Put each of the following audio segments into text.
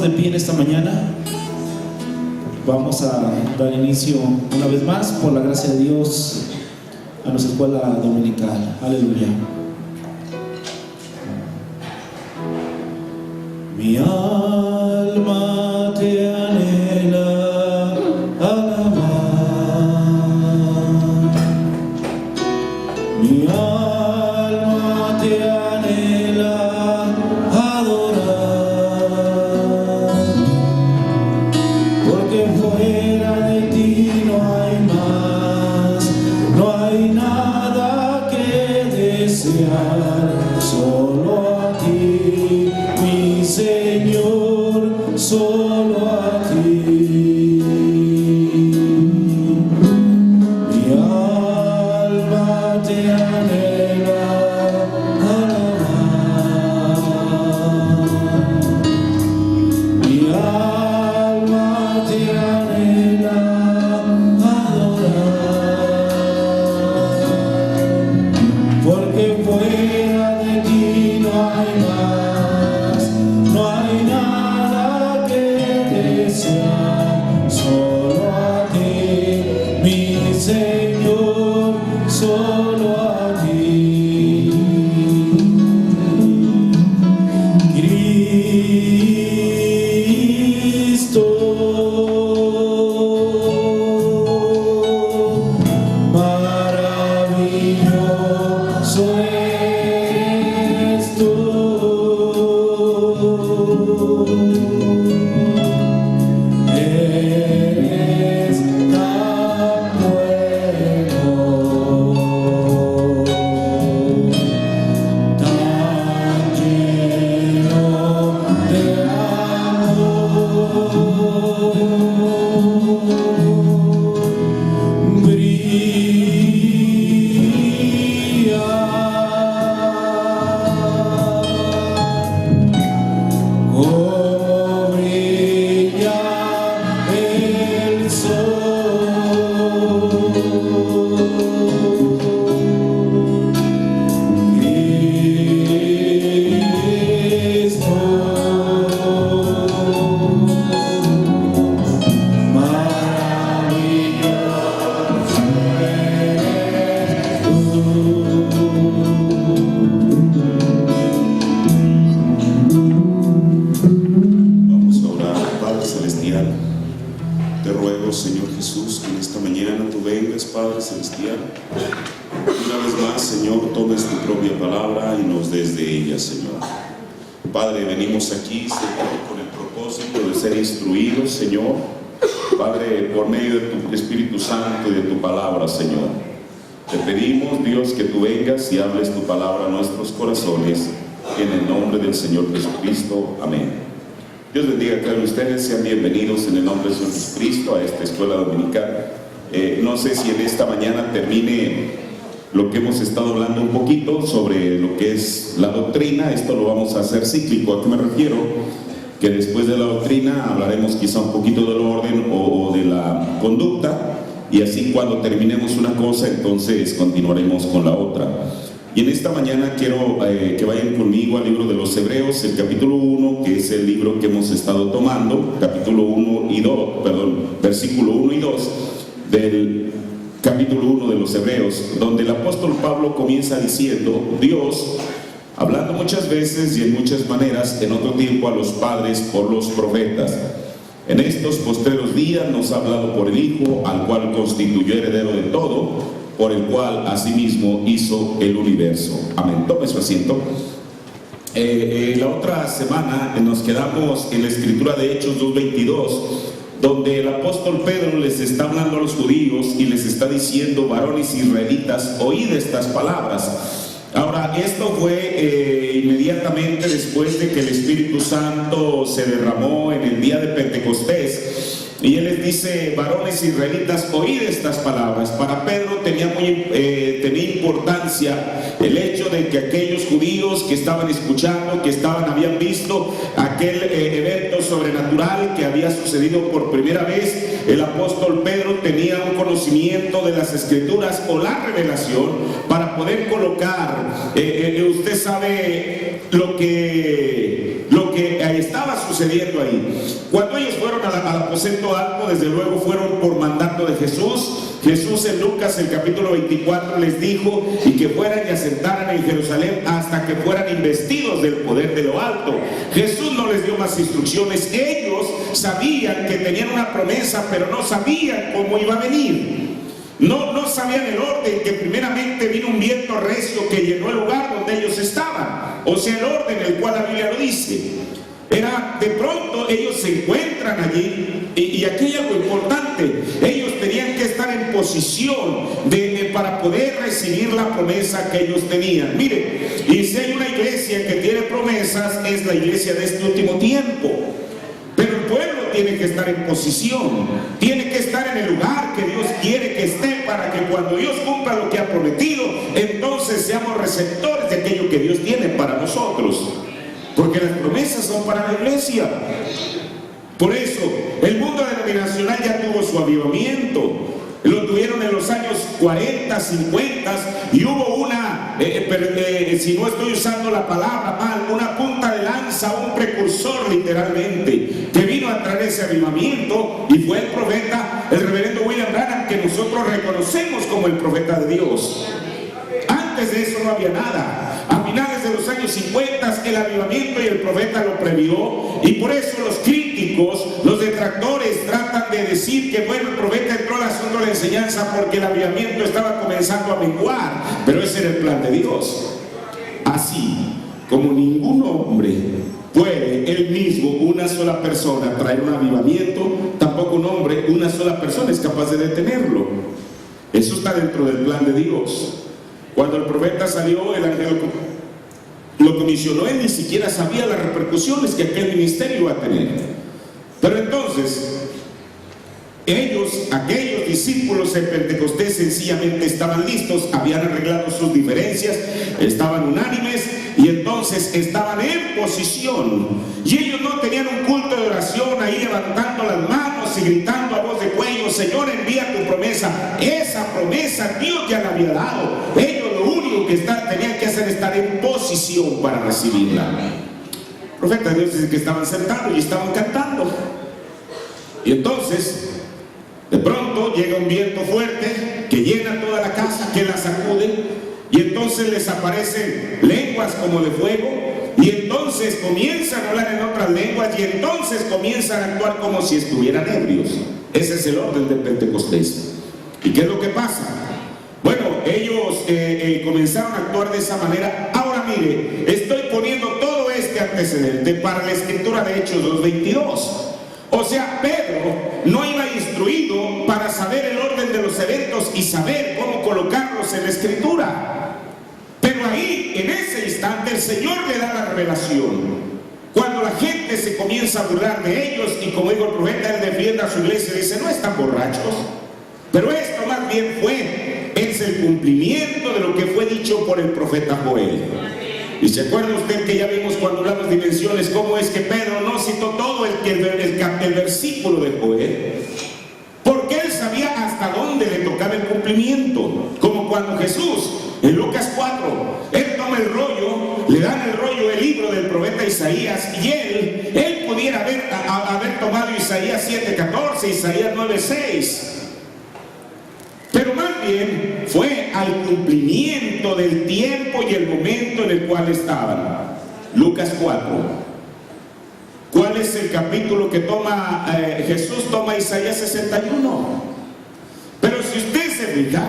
de pie en esta mañana. Vamos a dar inicio una vez más, por la gracia de Dios, a nuestra escuela dominical. Aleluya. Mi alma te anhela alabar, mi alma te anhela adorar, porque fuera de ti no hay más, no hay nada que desear, solo a ti, mi Señor, solo a ti. Mi alma te anhela alabar, mi alma te anhela adorar, porque fuera de ti no hay más, no hay nada que desear, solo a ti, mi Señor, solo a ti. Cristo, maravilloso eres tú. Eres tan bueno, tan lleno de amor. Brilla como brilla el sol. Cristo, maravilloso eres tú. Vamos a orar. Padre Celestial, te ruego, Señor Jesús, que en esta mañana tú vengas, Padre Celestial. Una vez más, Señor, tomes tu propia palabra y nos des de ella, Señor. Padre, venimos aquí, Señor, con el propósito de ser instruidos, Señor. Padre, por medio de tu Espíritu Santo y de tu palabra, Señor. Te pedimos, Dios, que tú vengas y hables tu palabra a nuestros corazones. En el nombre del Señor Jesucristo. Amén. Dios bendiga a cada uno de ustedes. Sean bienvenidos en el nombre del Señor Jesucristo a esta escuela dominical. No sé si en esta mañana termine lo que hemos estado hablando un poquito sobre lo que es la doctrina. Esto lo vamos a hacer cíclico. ¿A qué me refiero? Que después de la doctrina hablaremos quizá un poquito del orden o de la conducta, y así cuando terminemos una cosa, entonces continuaremos con la otra. Y en esta mañana quiero que vayan conmigo al libro de los Hebreos, el capítulo 1, que es el libro que hemos estado tomando, capítulo 1 y 2, perdón, versículo 1 y 2 del capítulo 1 de los Hebreos, donde el apóstol Pablo comienza diciendo: Dios, hablando muchas veces y en muchas maneras en otro tiempo a los padres por los profetas, en estos postreros días nos ha hablado por el Hijo, al cual constituyó heredero de todo, por el cual asimismo hizo el universo. Amén. Tome su asiento. La otra semana nos quedamos en la escritura de Hechos 2:22, donde el apóstol Pedro les está hablando a los judíos y les está diciendo: varones israelitas, oíd estas palabras. Ahora, esto fue inmediatamente después de que el Espíritu Santo se derramó en el día de Pentecostés. Y él les dice: varones israelitas, oíd estas palabras. Para Pedro tenía importancia el hecho de que aquellos judíos que estaban escuchando, habían visto aquel evento sobrenatural que había sucedido por primera vez. El apóstol Pedro tenía un conocimiento de las Escrituras o la revelación para poder colocar, usted sabe lo que ahí estaba sucediendo ahí. Cuando ellos fueron al aposento alto, desde luego fueron por mandato de Jesús. Jesús en Lucas, el capítulo 24, les dijo y que fueran y asentaran en Jerusalén hasta que fueran investidos del poder de lo alto. Jesús no les dio más instrucciones. Ellos sabían que tenían una promesa, pero no sabían cómo iba a venir. No sabían el orden, que primeramente vino un viento recio que llenó el lugar donde ellos estaban. O sea, el orden en el cual la Biblia lo dice. Era, de pronto ellos se encuentran allí, y aquí hay algo importante. Ellos tenían que estar en posición para poder recibir la promesa que ellos tenían. Mire, y si hay una iglesia que tiene promesas, es la iglesia de este último tiempo. Pero el pueblo tiene que estar en posición, tiene que estar en el lugar que Dios quiere que esté, para que cuando Dios cumpla lo que ha prometido, entonces seamos receptores de aquello que Dios tiene para nosotros. Porque las promesas son para la iglesia. Por eso, el mundo denominacional ya tuvo su avivamiento. Lo tuvieron en los años 40, 50, y hubo una, si no estoy usando la palabra mal, una punta de lanza, un precursor literalmente, que vino a traer ese avivamiento, y fue el profeta, el reverendo William Branham, que nosotros reconocemos como el profeta de Dios. Antes de eso no había nada. A finales de los años 50 el avivamiento y el profeta lo previó, y por eso los críticos, los detractores tratan de decir que bueno, el profeta entró al asunto de la enseñanza porque el avivamiento estaba comenzando a menguar, pero ese era el plan de Dios. Así como ningún hombre puede él mismo, una sola persona, traer un avivamiento, tampoco un hombre, una sola persona es capaz de detenerlo. Eso está dentro del plan de Dios. Cuando el profeta salió, el ángel lo comisionó, él ni siquiera sabía las repercusiones que aquel ministerio iba a tener. Pero entonces, aquellos discípulos en Pentecostés sencillamente estaban listos, habían arreglado sus diferencias, estaban unánimes, y entonces estaban en posición. Y ellos no tenían un culto de oración ahí levantando las manos y gritando a voz de cuello: Señor, envía tu promesa. Esa promesa Dios ya la había dado. Ellos lo único que tenían que hacer es estar en posición para recibirla. El profeta de Dios dice que estaban sentados y estaban cantando. Y entonces, de pronto llega un viento fuerte que llena toda la casa, que la sacude. Y entonces les aparecen lenguas como de fuego, y entonces comienzan a hablar en otras lenguas, y entonces comienzan a actuar como si estuvieran ebrios. Ese es el orden de Pentecostés. ¿Y qué es lo que pasa? Bueno, ellos comenzaron a actuar de esa manera. Ahora mire, estoy poniendo todo este antecedente para la escritura de Hechos 2:22. O sea, Pedro no iba instruido para saber el orden de los eventos y saber cómo colocarlos en la escritura. Pero ahí, en ese instante, el Señor le da la revelación. Cuando la gente se comienza a burlar de ellos, y como digo, el profeta, él defiende a su iglesia y dice: no están borrachos. Pero esto más bien es el cumplimiento de lo que fue dicho por el profeta Joel. Y se acuerda usted que ya vimos cuando hablamos de dimensiones cómo es que Pedro no citó todo el versículo de Joel, porque él sabía hasta dónde le tocaba el cumplimiento. Como cuando Jesús en Lucas 4, él toma el rollo, le dan el rollo, el libro del profeta Isaías, y él pudiera haber tomado Isaías 7:14, Isaías 9:6. Pero más bien fue al cumplimiento del tiempo y el momento en el cual estaban. Lucas 4. ¿Cuál es el capítulo que toma Jesús? Toma Isaías 61. Pero si usted se fija,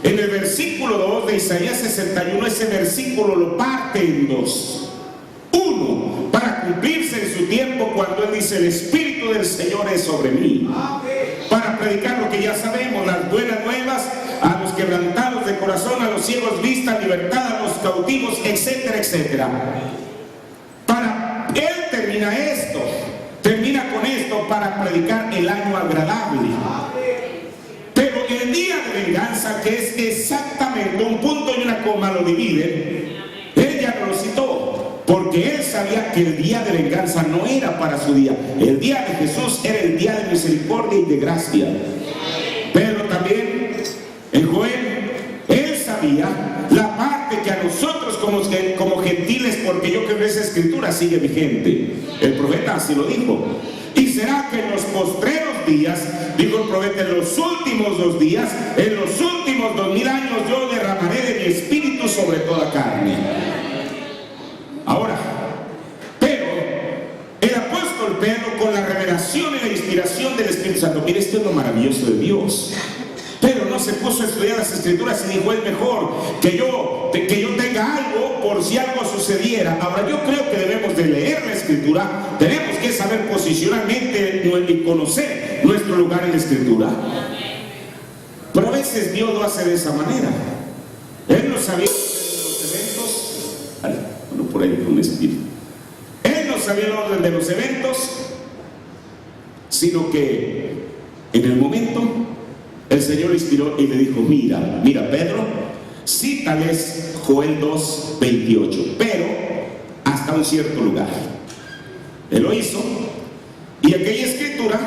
en el versículo 2 de Isaías 61, ese versículo lo parte en dos. Uno, para cumplirse en su tiempo, cuando él dice: el Espíritu del Señor es sobre mí, para predicar lo que ya sabemos, las buenas nuevas a los quebrantados de corazón, a los ciegos vista, libertad a los cautivos, etcétera, etcétera. Él termina con esto para predicar el año agradable. Pero el día de venganza, que es exactamente un punto y una coma, lo divide, él ya no lo citó, porque él sabía que el día de venganza no era para su día. El día de Jesús era el día de misericordia y de gracia. Pero también en Joel, él sabía la parte que a nosotros como gentiles, porque yo yo creo que esa escritura sigue vigente. El profeta así lo dijo. Y será que en los postreros días, dijo el profeta, en los últimos 2 días, en los últimos 2000 años, yo derramaré de mi espíritu sobre toda carne. Ahora, pero el apóstol Pedro, con la revelación y la inspiración del Espíritu Santo, mire, esto es lo maravilloso de Dios. Pedro no se puso a estudiar las escrituras y dijo, es mejor que yo tenga algo por si algo sucediera. Ahora, yo creo que debemos de leer la escritura, tenemos que saber posicionalmente y conocer nuestro lugar en la escritura. Pero a veces Dios lo hace de esa manera. Él no sabía los eventos. Bueno, por ahí un espíritu. Él no sabía el orden de los eventos, sino que en el momento el Señor inspiró y le dijo, mira Pedro, cítales Joel 2:28, pero hasta un cierto lugar. Él lo hizo y aquella escritura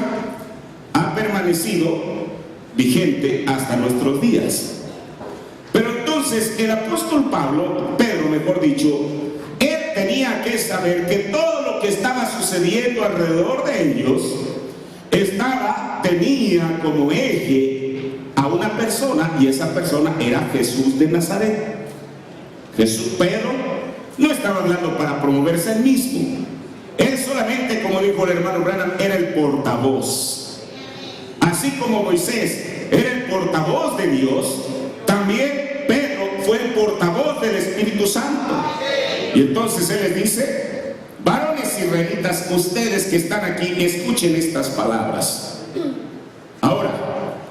ha permanecido vigente hasta nuestros días. Pero entonces el apóstol Pedro mejor dicho, él tenía que saber que todo lo que estaba sucediendo alrededor de ellos tenía como eje a una persona, y esa persona era Jesús de Nazaret. Pedro no estaba hablando para promoverse él mismo. Él solamente, como dijo el hermano Branham, era el portavoz. Así como Moisés era el portavoz de Dios, también Pedro fue el portavoz del Espíritu Santo. Y entonces él les dice, varones israelitas, ustedes que están aquí, escuchen estas palabras. Ahora,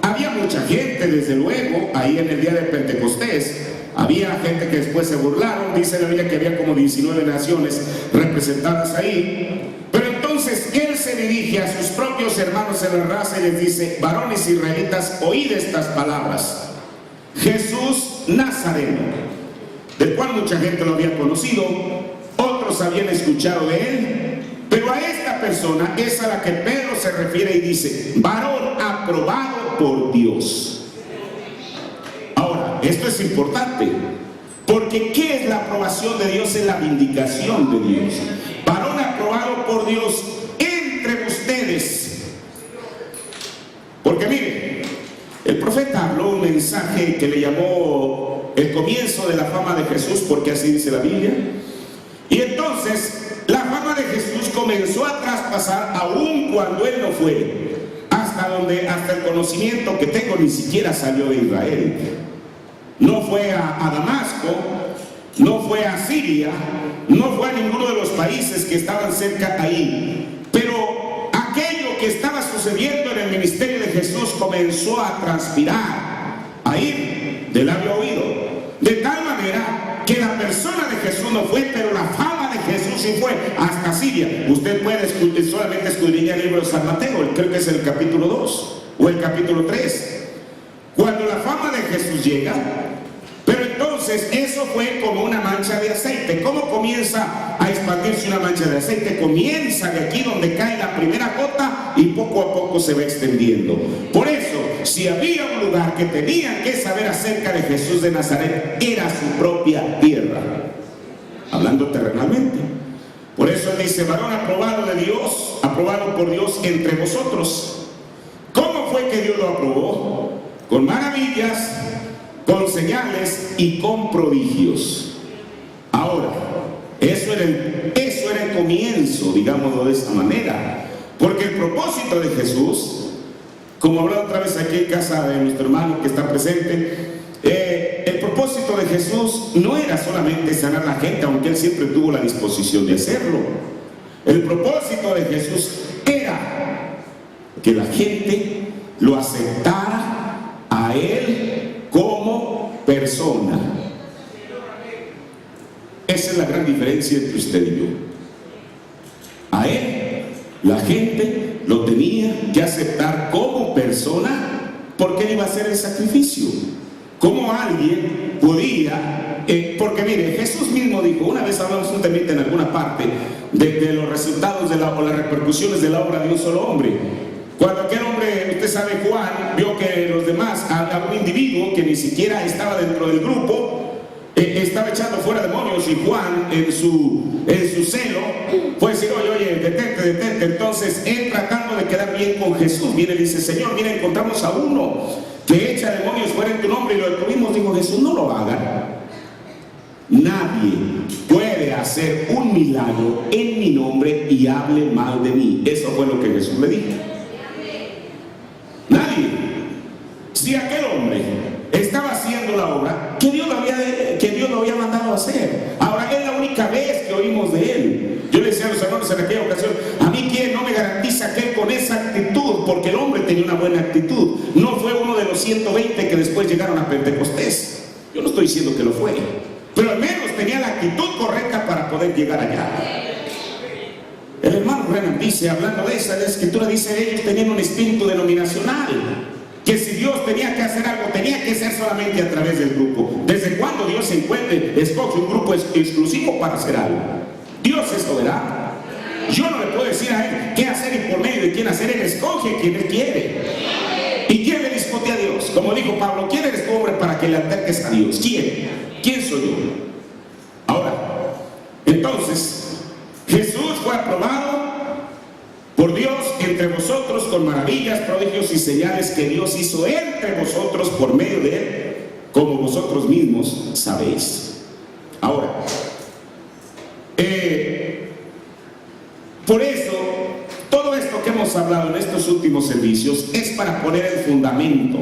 había mucha gente, desde luego, ahí en el día de Pentecostés. Había gente que después se burlaron. Dice la Biblia que había como 19 naciones representadas ahí. Pero entonces él se dirige a sus propios hermanos en la raza y les dice, varones israelitas, oíd estas palabras. Jesús Nazareno, del cual mucha gente lo había conocido, otros habían escuchado de él, pero a esta persona es a la que Pedro se refiere y dice, varón aprobado por Dios. Ahora, esto es importante, porque ¿qué es la aprobación de Dios? Es la vindicación de Dios. Varón aprobado por Dios entre ustedes. Porque mire, el profeta habló un mensaje que le llamó el comienzo de la fama de Jesús, porque así dice la Biblia. Y entonces la fama de Jesús comenzó a traspasar aún cuando él no fue, hasta el conocimiento que tengo ni siquiera salió de Israel. No fue a Damasco, no fue a Siria, no fue a ninguno de los países que estaban cerca ahí. Pero aquello que estaba sucediendo en el ministerio de Jesús comenzó a transpirar, a ir de labio a oído, de tal manera que la persona de Jesús no fue, pero la fama de Jesús sí fue hasta Siria. Usted puede solamente escudriñar el libro de San Mateo, creo que es el capítulo 2 o el capítulo 3. Cuando la fama de Jesús llega, pero entonces eso fue como una mancha de aceite. ¿Cómo comienza a expandirse una mancha de aceite? Comienza de aquí donde cae la primera gota y poco a poco se va extendiendo. Por eso, si había un lugar que tenían que saber acerca de Jesús de Nazaret, era su propia tierra, hablando terrenalmente. Por eso él dice, varón aprobado de Dios, aprobado por Dios entre vosotros. ¿Cómo fue que Dios lo aprobó? Con maravillas, con señales y con prodigios. Ahora, eso era el comienzo, digámoslo de esta manera, porque el propósito de Jesús, como hablaba otra vez aquí en casa de nuestro hermano que está presente, el propósito de Jesús no era solamente sanar a la gente, aunque él siempre tuvo la disposición de hacerlo. El propósito de Jesús era que la gente lo aceptara a él como persona. Esa es la gran diferencia entre usted y yo. A él la gente lo tenía que aceptar como persona, porque él iba a hacer el sacrificio. Como alguien podía, porque mire, Jesús mismo dijo, una vez hablamos juntamente en alguna parte de los resultados o las repercusiones de la obra de un solo hombre. Cuando aquel hombre, usted sabe, Juan, vio que los demás, a un individuo que ni siquiera estaba dentro del grupo, estaba echando fuera demonios y Juan en su celo fue a decir, oye, detente. Entonces él, tratando de quedar bien con Jesús, viene y dice, Señor, mira, encontramos a uno que echa demonios fuera en tu nombre y lo detuvimos. Dijo Jesús, no lo hagan. Nadie puede hacer un milagro en mi nombre y hable mal de mí. Eso fue lo que Jesús le dijo. Nadie. Si aquel hombre estaba haciendo la obra que Dios lo había mandado a hacer. Ahora es la única vez que oímos de él. Yo le decía a los hermanos en aquella ocasión, a mí quién no me garantiza que él con esa actitud, porque el hombre tenía una buena actitud, no fue uno de los 120 que después llegaron a Pentecostés. Yo no estoy diciendo que lo fue, pero al menos tenía la actitud correcta para poder llegar allá. El hermano Renan dice, hablando de esa, la escritura dice, ellos tenían un espíritu denominacional, que si Dios tenía que hacer algo, tenía que ser solamente a través del grupo. ¿Desde cuándo Dios se escoge un grupo exclusivo para hacer algo? Dios es soberano. Yo no le puedo decir a él qué hacer y por medio de quién hacer. Él escoge a quien él quiere. ¿Y quién le discute a Dios? Como dijo Pablo, ¿quién eres tú, hombre, para que le alterques a Dios? ¿Quién soy yo? Ahora, entonces, Jesús fue aprobado por Dios entre vosotros con maravillas, prodigios y señales que Dios hizo entre vosotros por medio de él, como vosotros mismos sabéis. Ahora, por eso, todo esto que hemos hablado en estos últimos servicios es para poner el fundamento,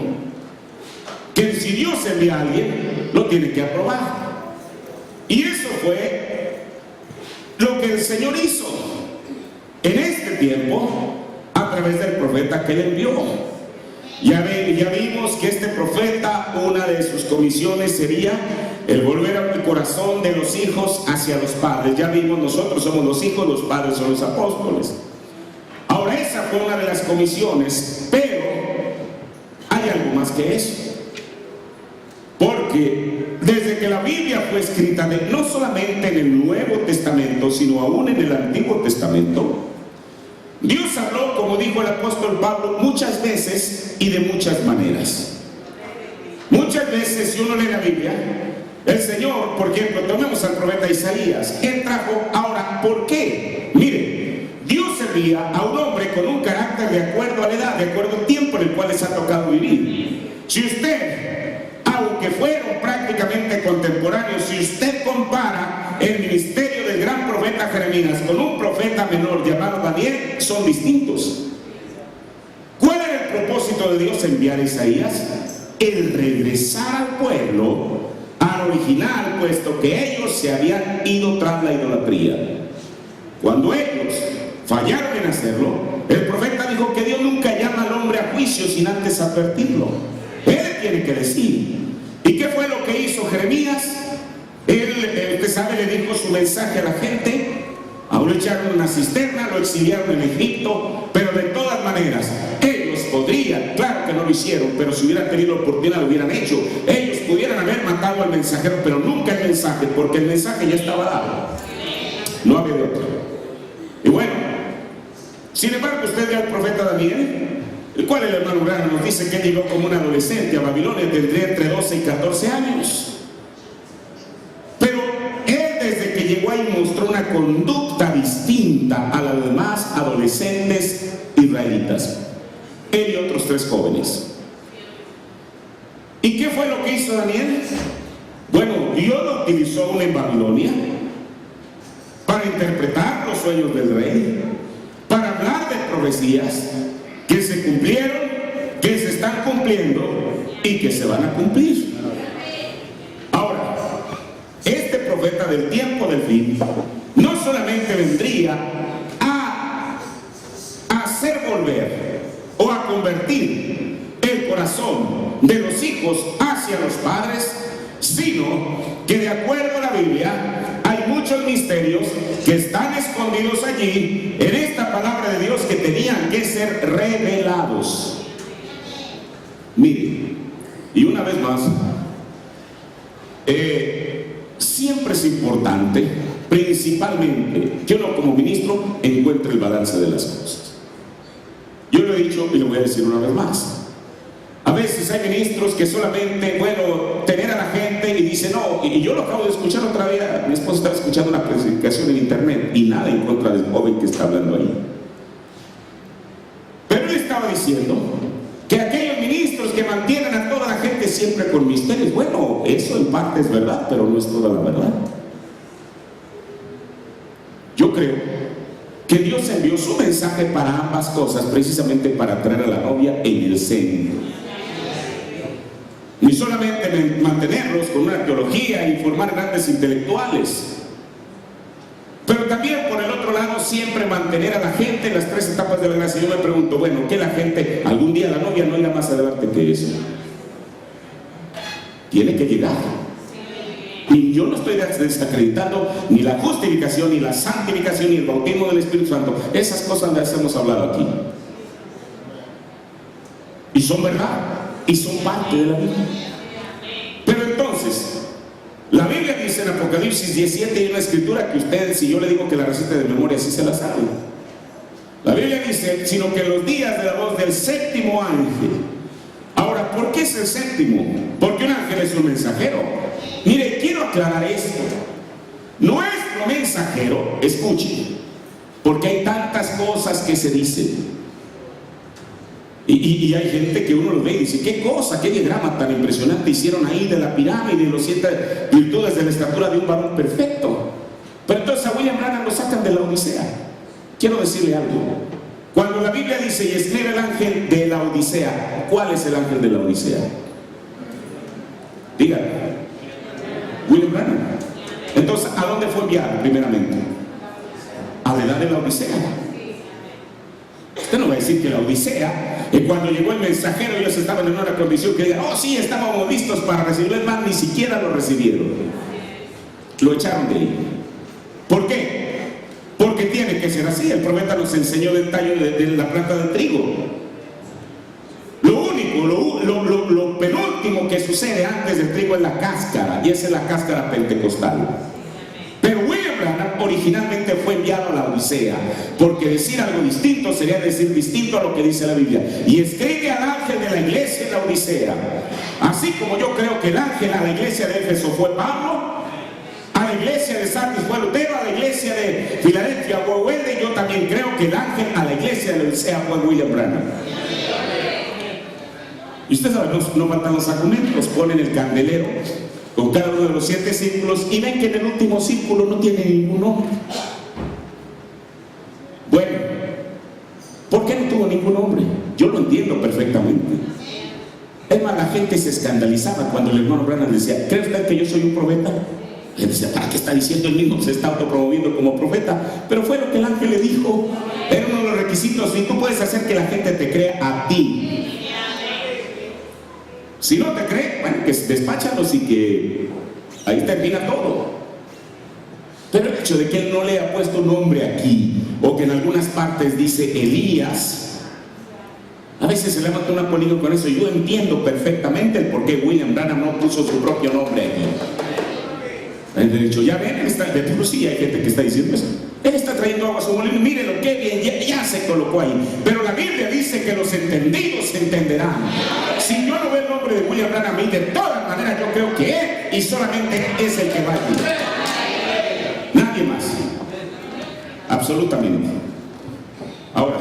que si Dios envía a alguien, lo tiene que aprobar. Y eso fue lo que el Señor hizo en este tiempo a través del profeta que él envió. Ya vimos que este profeta, una de sus comisiones sería el volver el corazón de los hijos hacia los padres. Ya vimos, nosotros somos los hijos, los padres son los apóstoles. Ahora esa fue una de las comisiones, pero hay algo más que eso. Porque desde que la Biblia fue escrita, no solamente en el Nuevo Testamento, sino aún en el Antiguo Testamento, Dios habló, como dijo el apóstol Pablo, muchas veces y de muchas maneras. Muchas veces, si uno lee la Biblia, el Señor, por ejemplo, tomemos al profeta Isaías, él trajo, ahora, ¿por qué? Mire, Dios envía a un hombre con un carácter de acuerdo a la edad, de acuerdo al tiempo en el cual les ha tocado vivir. Si usted, aunque fueron prácticamente contemporáneos, si usted compara el ministerio del gran profeta Jeremías con un profeta menor llamado Daniel, son distintos. ¿Cuál era el propósito de Dios enviar a Isaías? El regresar al pueblo, al original, puesto que ellos se habían ido tras la idolatría. Cuando ellos fallaron en hacerlo, el profeta dijo que Dios nunca llama al hombre a juicio sin antes advertirlo. Él tiene que decir. ¿Y qué fue lo que hizo Jeremías? Usted sabe, le dijo su mensaje a la gente. Aún lo echaron en una cisterna, lo exiliaron en Egipto, pero de todas maneras, ellos podrían, claro que no lo hicieron, pero si hubieran tenido la oportunidad lo hubieran hecho. Ellos pudieran haber matado al mensajero, pero nunca el mensaje, porque el mensaje ya estaba dado. No había de otro. Y bueno, sin embargo, usted ve al profeta Daniel, el cual el hermano Branham nos dice que llegó como un adolescente a Babilonia, tendría entre 12 y 14 años. Pero él, desde que llegó ahí, mostró una conducta distinta a los demás adolescentes israelitas. Él y otros 3 jóvenes. ¿Y qué fue lo que hizo Daniel? Bueno, Dios lo utilizó aún en Babilonia para interpretar los sueños del rey, para hablar de profecías que se cumplieron, que se están cumpliendo y que se van a cumplir. Ahora, este profeta del tiempo del fin no solamente vendría a hacer volver o a convertir el corazón de los hijos hacia los padres, sino que de acuerdo a la Biblia hay muchos misterios que están escondidos allí en esta palabra de Dios que tenían que ser revelados. Miren, y una vez más, siempre es importante, principalmente, que uno como ministro encuentre el balance de las cosas. Yo lo he dicho y lo voy a decir una vez más. A veces hay ministros que solamente, bueno, tener a la gente y dice no, y yo lo acabo de escuchar otra vez, mi esposa estaba escuchando una predicación en internet y nada en contra del joven que está hablando ahí. Pero él estaba diciendo que aquellos ministros que mantienen a toda la gente siempre con misterios, bueno, eso en parte es verdad, pero no es toda la verdad. Yo creo que Dios envió su mensaje para ambas cosas, precisamente para traer a la novia en el centro. Ni solamente mantenerlos con una teología y formar grandes intelectuales, pero también por el otro lado siempre mantener a la gente en las tres etapas de la gracia. Yo me pregunto, bueno, ¿qué la gente, algún día la novia no irá más adelante que eso? Tiene que llegar. Y yo no estoy desacreditando ni la justificación, ni la santificación, ni el bautismo del Espíritu Santo. Esas cosas las hemos hablado aquí. Y son verdad, y son parte de la Biblia. Pero entonces, la Biblia dice en Apocalipsis 17, hay una escritura que usted, si yo le digo que la receta de memoria, sí se la sabe. La Biblia dice, sino que en los días de la voz del séptimo ángel. Ahora, ¿por qué es el séptimo? Porque un ángel es un mensajero. Mire, quiero aclarar esto. Nuestro mensajero, escuche, porque hay tantas cosas que se dicen. Y hay gente que uno lo ve y dice, qué cosa, qué diagrama tan impresionante hicieron ahí de la pirámide y los 7 virtudes de la estatura de un varón perfecto. Pero entonces a William Branham lo sacan de la Odisea. Quiero decirle algo. Cuando la Biblia dice, y escribe el ángel de la Odisea, ¿cuál es el ángel de la Odisea? Díganme. William Branham. Entonces, ¿a dónde fue enviado primeramente? A la edad de la Odisea. Usted no va a decir que la Odisea, cuando llegó el mensajero, ellos estaban en una condición que digan, oh sí, estábamos listos para recibirlo. Es más, ni siquiera lo recibieron. Lo echaron de ahí. ¿Por qué? Porque tiene que ser así. El profeta nos enseñó del tallo de la planta del trigo. Lo único, lo penúltimo que sucede antes del trigo es la cáscara, y esa es la cáscara pentecostal. Pero William Branham originalmente fue enviado a la Odisea, porque decir algo distinto sería decir distinto a lo que dice la Biblia. Y escribe al ángel de la iglesia en la Odisea. Así como yo creo que el ángel a la iglesia de Éfeso fue Pablo, a la iglesia de Sardis fue Lutero, a la iglesia de Filadelfia fue Wesley, yo también creo que el ángel a la iglesia de la Odisea fue William Branham. Y usted sabe, no faltan los argumentos. Ponen el candelero con cada uno de los 7 círculos y ven que en el último círculo no tiene ningún nombre. Bueno, ¿por qué no tuvo ningún nombre? Yo lo entiendo perfectamente. Es más, la gente se escandalizaba cuando el hermano Branham decía, ¿cree usted que yo soy un profeta? Él decía, ¿para qué está diciendo él mismo? Se está autopromoviendo como profeta. Pero fue lo que el ángel le dijo. Era uno de los requisitos. Y tú puedes hacer que la gente te crea a ti. Si no te cree, bueno, que despáchalos y que ahí termina todo. Pero el hecho de que él no le ha puesto nombre aquí, o que en algunas partes dice Elías, a veces se levanta una polémica con eso. Yo entiendo perfectamente el por qué William Branham no puso su propio nombre aquí. El derecho, ya ven, de por sí hay gente que está diciendo eso. Él está trayendo agua a su molino, mírenlo, qué bien, ya se colocó ahí. Pero la Biblia dice que los entendidos entenderán. Si yo no veo el nombre de William Branham, de todas maneras yo creo que él y solamente es el que va aquí. Nadie más. Absolutamente. Ahora,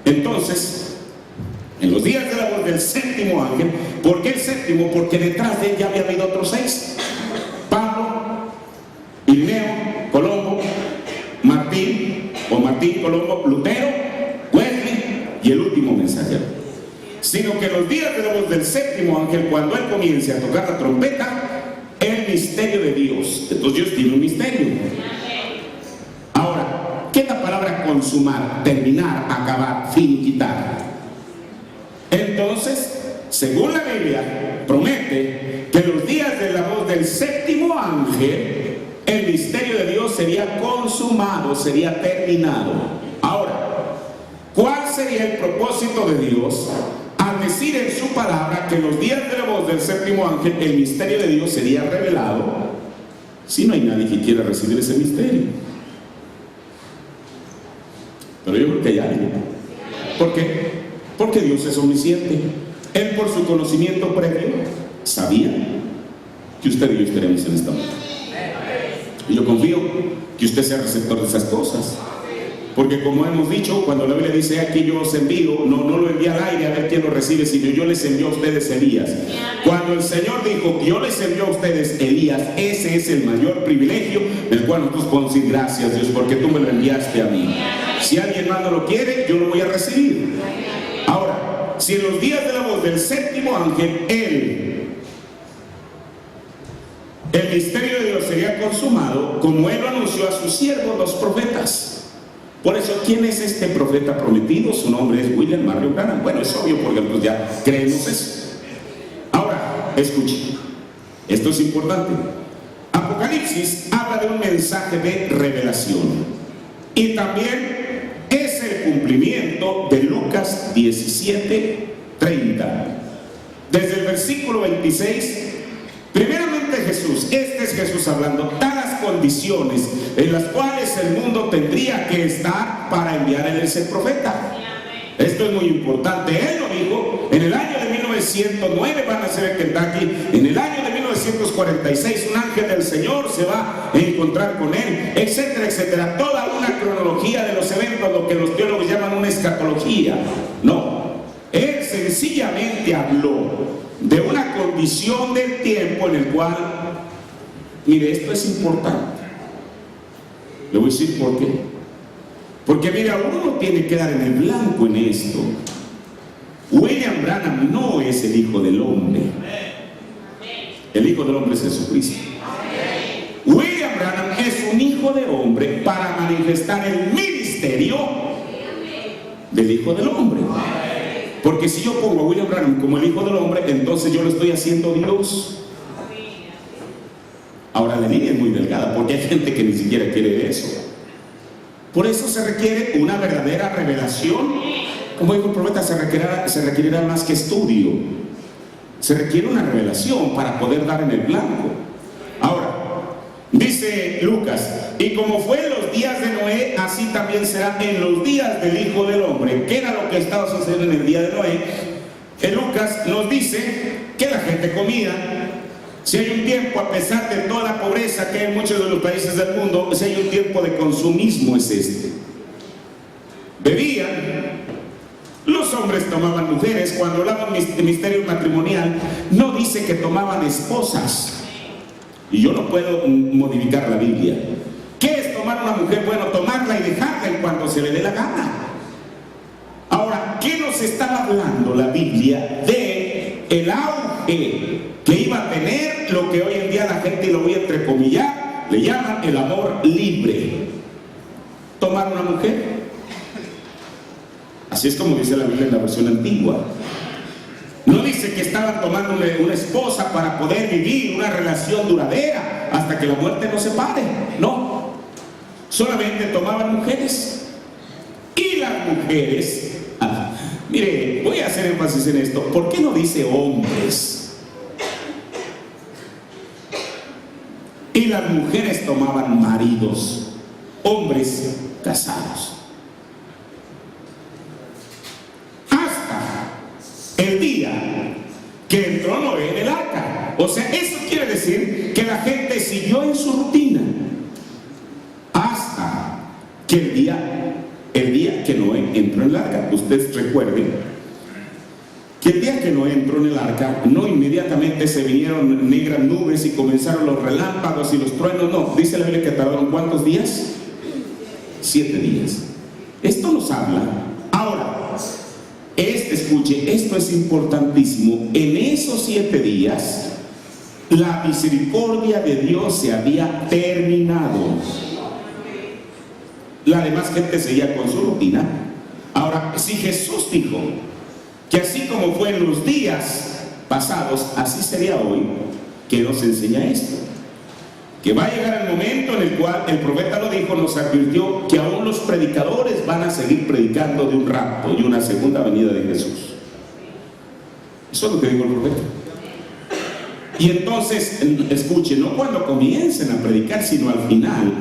entonces, en los días de la voz del séptimo ángel, ¿por qué el séptimo? Porque detrás de él ya había habido otros 6. Pablo, Irineo, Colombo, Martín, Colombo, Lutero, Wesley y el último mensajero. Sino que en los días de la voz del séptimo ángel, cuando él comience a tocar la trompeta, el misterio de Dios. Entonces Dios tiene un misterio. Ahora, ¿qué es la palabra consumar? Terminar, acabar, finiquitar. Entonces, según la Biblia, promete que en los días de la voz del séptimo ángel, el misterio de Dios sería consumado, sería terminado. Ahora, ¿cuál sería el propósito de Dios al decir en su palabra que en los días de la voz del séptimo ángel el misterio de Dios sería revelado? Si no hay nadie que quiera recibir ese misterio. Pero yo creo que hay alguien. ¿Por qué? Porque Dios es omnisciente. Él, por su conocimiento previo, sabía que usted y yo estaremos en esta muerte. Y yo confío que usted sea receptor de esas cosas. Porque como hemos dicho, cuando la Biblia dice aquí yo os envío, no lo envía al aire a ver quién lo recibe, sino yo les envío a ustedes Elías. Cuando el Señor dijo que yo les envío a ustedes Elías, ese es el mayor privilegio del cual nosotros podemos decir gracias Dios, porque tú me lo enviaste a mí. Si alguien más no lo quiere, yo lo voy a recibir. Ahora, si en los días de la voz del séptimo ángel, el misterio de Dios sería consumado, como él lo anunció a sus siervos los profetas. Por eso, ¿quién es este profeta prometido? Su nombre es William Marion Branham. Bueno, es obvio porque pues ya creemos eso. Ahora, escuchen, esto es importante. Apocalipsis habla de un mensaje de revelación y también es el cumplimiento de Lucas 17:30. Desde el versículo 26, primeramente Jesús, este es Jesús hablando, da las condiciones en las cuales el mundo tendría que estar para enviar a ese profeta. Esto es muy importante. Él lo dijo en el año de 1909, van a ser en Kentucky. En el año de 1946, un ángel del Señor se va a encontrar con él, etcétera, etcétera. Toda una cronología de los eventos, lo que los teólogos llaman una escatología. No, él sencillamente habló de una condición del tiempo en el cual, mire, esto es importante. Le voy a decir por qué. Porque mira, uno tiene que dar en el blanco en esto. William Branham no es el Hijo del Hombre. El Hijo del Hombre es Jesucristo. William Branham es un Hijo de Hombre para manifestar el ministerio del Hijo del Hombre. Porque si yo pongo a William Branham como el Hijo del Hombre, entonces yo lo estoy haciendo Dios. Ahora la línea es muy delgada, porque hay gente que ni siquiera quiere eso. Por eso se requiere una verdadera revelación. Como dijo el profeta, se requerirá más que estudio. Se requiere una revelación para poder dar en el blanco. Ahora, dice Lucas, y como fue en los días de Noé, así también será en los días del Hijo del Hombre. ¿Qué era lo que estaba sucediendo en el día de Noé? Que Lucas nos dice que la gente comía. Si hay un tiempo, a pesar de toda la pobreza que hay en muchos de los países del mundo, si hay un tiempo de consumismo, es este. Bebían, los hombres tomaban mujeres. Cuando hablaban de misterio matrimonial, no dice que tomaban esposas. Y yo no puedo modificar la Biblia. ¿Qué es tomar una mujer? Bueno, tomarla y dejarla en cuanto se le dé la gana. Ahora, ¿qué nos está hablando la Biblia de el auge que iba a tener lo que hoy en día la gente, y lo voy a entrecomillar, le llaman el amor libre? Tomar una mujer. Así es como dice la Biblia en la versión antigua. No dice que estaban tomando una esposa para poder vivir una relación duradera hasta que la muerte nos separe. No, solamente tomaban mujeres. Y las mujeres, mire, voy a hacer énfasis en esto. ¿Por qué no dice hombres? Y las mujeres tomaban maridos, hombres casados. Hasta el día que entró Noé en el arca. O sea, eso quiere decir que la gente siguió en su rutina hasta que el día que Noé entró en el arca. Ustedes recuerden que el día que Noé entró en el arca, no inmediatamente se vinieron negras nubes y comenzaron los relámpagos y los truenos. No, dice la Biblia que tardaron ¿cuántos días? 7 días. Esto nos habla. Ahora, escuche, esto es importantísimo. En esos 7 días, la misericordia de Dios se había terminado. La demás gente seguía con su rutina. Ahora, si Jesús dijo que así como fue en los días pasados, así sería hoy, ¿qué nos enseña esto? Que va a llegar el momento en el cual el profeta lo dijo, nos advirtió que aún los predicadores van a seguir predicando de un rapto y una segunda venida de Jesús. Eso es lo que dijo el profeta. Y entonces, escuchen, no cuando comiencen a predicar, sino al final.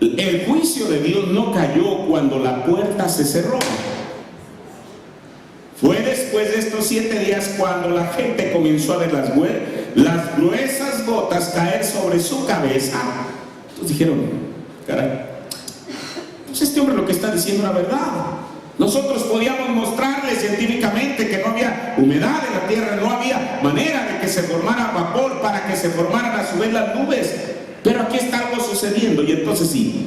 El juicio de Dios no cayó cuando la puerta se cerró. Fue después después de estos 7 días, cuando la gente comenzó a ver las gruesas gotas caer sobre su cabeza, entonces dijeron, caray, pues este hombre lo que está diciendo es la verdad. Nosotros podíamos mostrarle científicamente que no había humedad en la tierra, no había manera de que se formara vapor para que se formaran a su vez las nubes, pero aquí está algo sucediendo. Y entonces sí,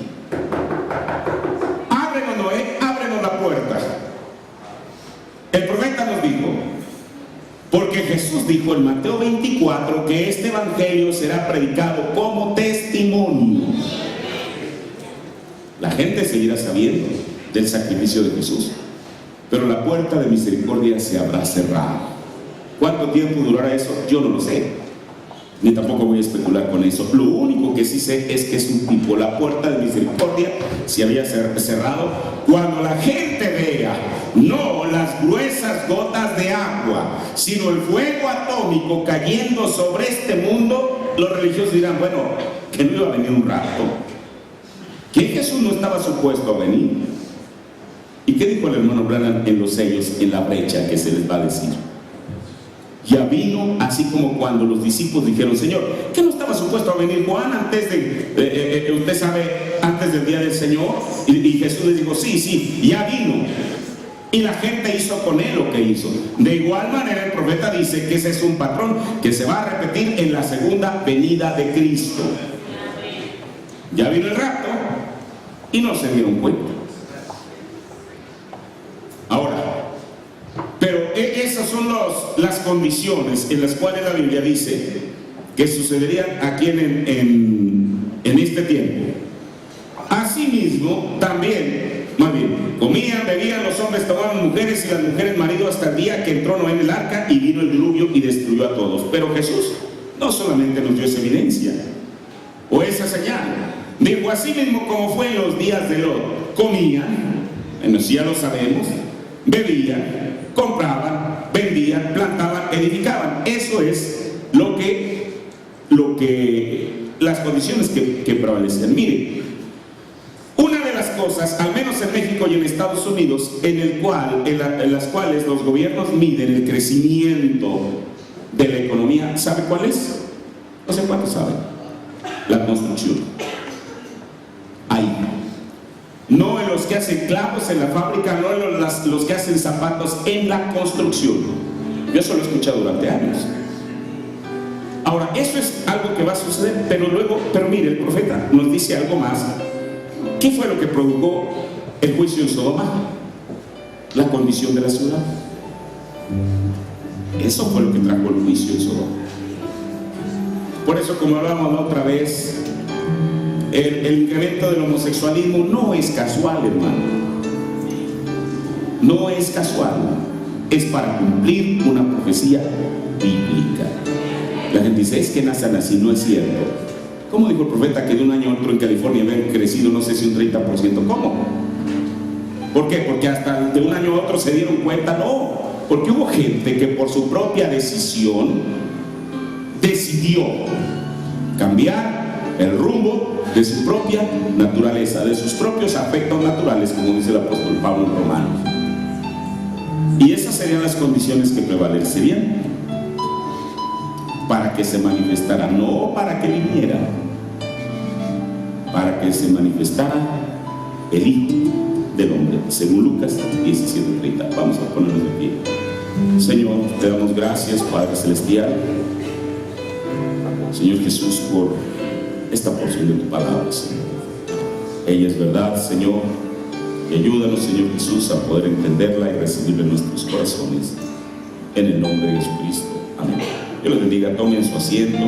ábrenos, Noé, ábrenos la puerta. El profeta nos dijo, porque Jesús dijo en Mateo 24 que este evangelio será predicado como testimonio. La gente seguirá sabiendo del sacrificio de Jesús, pero la puerta de misericordia se habrá cerrado. ¿Cuánto tiempo durará eso? Yo no lo sé, ni tampoco voy a especular con eso. Lo único que sí sé es que es un tipo. La puerta de misericordia se había cerrado cuando la gente vea no las gruesas gotas de agua, sino el fuego atómico cayendo sobre este mundo. Los religiosos dirán, bueno, que no iba a venir un rato, que Jesús no estaba supuesto a venir. ¿Y qué dijo el hermano Branham en los sellos, en la brecha que se les va a decir? Ya vino, así como cuando los discípulos dijeron, Señor, ¿qué no estaba supuesto a venir Juan antes de, usted sabe, antes del día del Señor? Y Jesús les dijo, sí, ya vino. Y la gente hizo con él lo que hizo. De igual manera el profeta dice que ese es un patrón que se va a repetir en la segunda venida de Cristo. Ya vino el rapto y no se dieron cuenta. Ahora, pero esas son las condiciones en las cuales la Biblia dice que sucederían aquí en este tiempo. Asimismo, también, más bien, comían, bebían, los hombres tomaban mujeres y las mujeres marido hasta el día que entró Noé en el arca y vino el diluvio y destruyó a todos. Pero Jesús no solamente nos dio esa evidencia o esa señal, dijo, así mismo como fue en los días de Lot, comían, bueno, si ya lo sabemos, bebían, compraban, vendían, plantaban, edificaban. Eso es lo que las condiciones que prevalecían. Miren, una de las cosas, al menos en México y en Estados Unidos, en las cuales los gobiernos miden el crecimiento de la economía, ¿sabe cuál es? No sé cuántos saben. La construcción. Ahí. No en los que hacen clavos en la fábrica, no en los que hacen zapatos, en la construcción. Yo eso lo he escuchado durante años. Ahora, eso es algo que va a suceder, pero mire, el profeta nos dice algo más. ¿Qué fue lo que provocó el juicio en Sodoma? La condición de la ciudad. Eso fue lo que trajo el juicio en Sodoma. Por eso, como hablamos la otra vez, el incremento del homosexualismo no es casual, hermano. No es casual. Es para cumplir una profecía bíblica. La gente dice, es que nacen así. No es cierto. ¿Cómo dijo el profeta que de un año a otro en California habían crecido, no sé si un 30%? ¿Cómo? ¿Por qué? Porque hasta de un año a otro se dieron cuenta. No, porque hubo gente que por su propia decisión decidió cambiar el rumbo de su propia naturaleza, de sus propios afectos naturales, como dice el apóstol Pablo en Romanos. Y esas serían las condiciones que prevalecerían para que se manifestara, no para que viniera, para que se manifestara el Hijo del Hombre, según Lucas 17:30. Vamos a ponernos de pie. Señor, te damos gracias, Padre Celestial, Señor Jesús, por esta porción de tu palabra, Señor. Ella es verdad, Señor, y ayúdanos, Señor Jesús, a poder entenderla y recibirla en nuestros corazones, en el nombre de Jesucristo. Amén. Dios les bendiga, tomen su asiento.